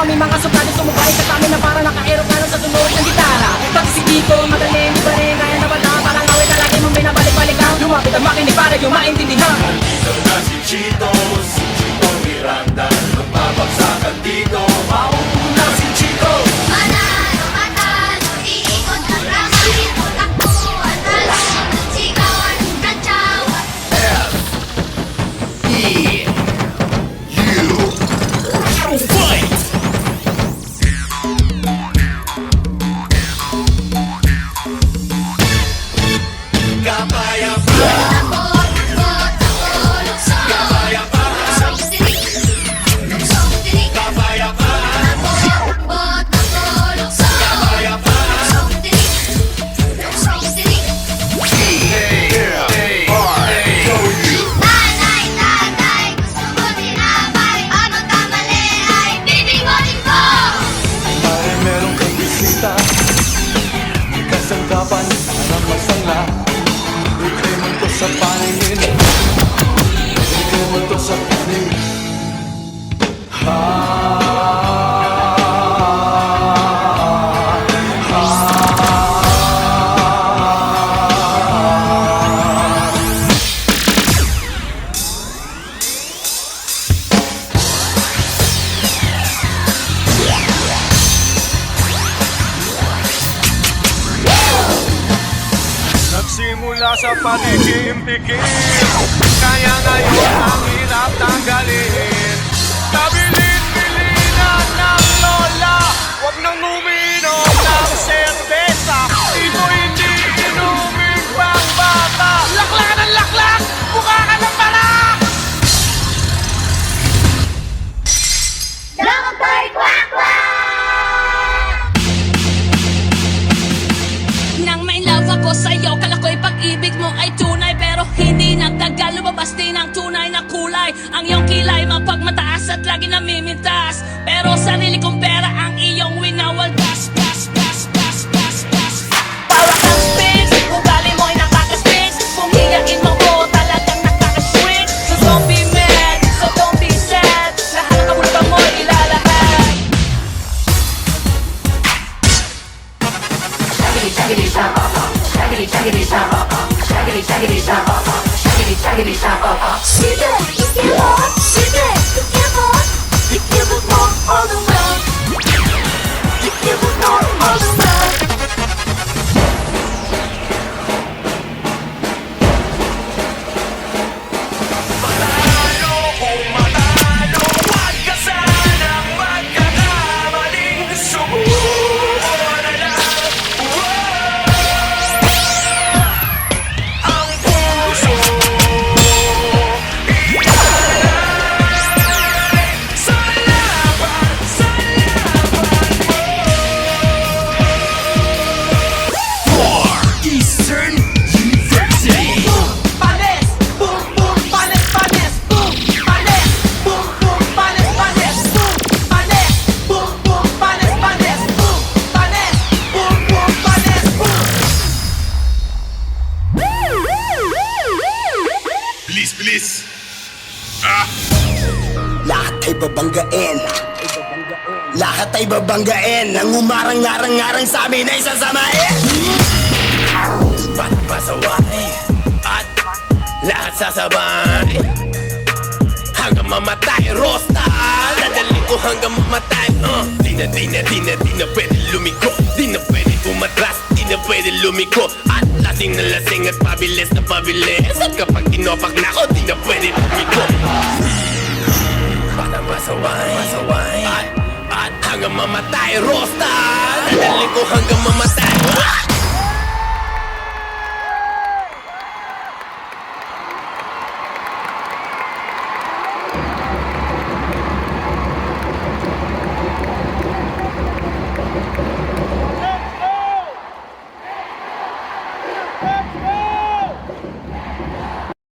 kami mga suplado sumubay sa amin na para naka-aeroplano sa sunod ng gitara. Pati si Kiko, magaling, di ba rin kaya nabata, parang awit na lagi mong binabalik-balikan. Lumapit ang makinig para yung maintindihan. Nandito na si Chito Miranda, magbabagsakan dito, mauuna si Chito. Manalo, matalo, iikot ang ramay, takbuhan, talon, sigawan, kantsawan. Fight! Kapayapaan, Takbo, takbo, lukso. kapayapaan, Luksong tinik, luksong tinik. kapayapaan, Takbo, takbo, lukso. kapayapaan. Luksong tinik, luksong tinik. Tatay, tatay, gusto mo tinapay? Anong kamali ay bibigotin ko? Pare meron kang bisita, kasangkapan para masala. Ikay mo to sa paningin, ikay mo to sa paningin. Nagsimula sa patikim-tikim, kaya ngayon ang hirap tanggalin. Tabilin-bilinan ng lola, huwag nang uminom ng serbesa. Ito hindi inuming pang bata. Lakla ka ng laklak, mukha ka ng parak! Dapat tayo kwak-kwak! Nang may love ako sa'yo, kala ko'y pag-ibig mo ay tunay. Pero hindi nagtagal, lumabas din ang tunay na kulay. Ang iyong kilay mapagmataas at lagi namimintas. Pero sarili kong pera ang iyong winawaldas. Pas, pas, pas, pas, pas. Para kang spins, ugali mo'y nakaka-spins. Kung hiyain mo ko, talagang nakaka-shrink. So don't be mad, so don't be sad. Lahat ng kabulukan mo'y ilalahat. Sige, ikipot, sige, ikipot. Ikipot mo all the way. Ikipot mo all the way. Matalo kung matalo, huwag ka sanang magkakamaling sumuko na lang. Ang puso ilalay sa laban mo. Eastern University. Panes, boom, boom, panes, panes, boom, panes, boom, boom, panes, panes, boom, panes, boom, boom, panes, panes, boom, panes, boom, boom, panes, boom. Bilis, bilis. Lahat ay babanggain. Lahat ay babanggain. Ang umarang-arang-arang sa amin ay sasamain. Ba't pasaway? At lahat sasabay. Hanggang mamatay, Rosta. Dadalhin ko hanggang mamatay. Di na pwede lumiko. Di na pwede umatras. Di na pwede lumiko. At lasing na lasing at pabilis na pabilis. At kapag tinopak na ako, di na pwede lumiko. Bata masaway. At hanggang mamatay, Rosta. Dadalhin ko hanggang mamatay.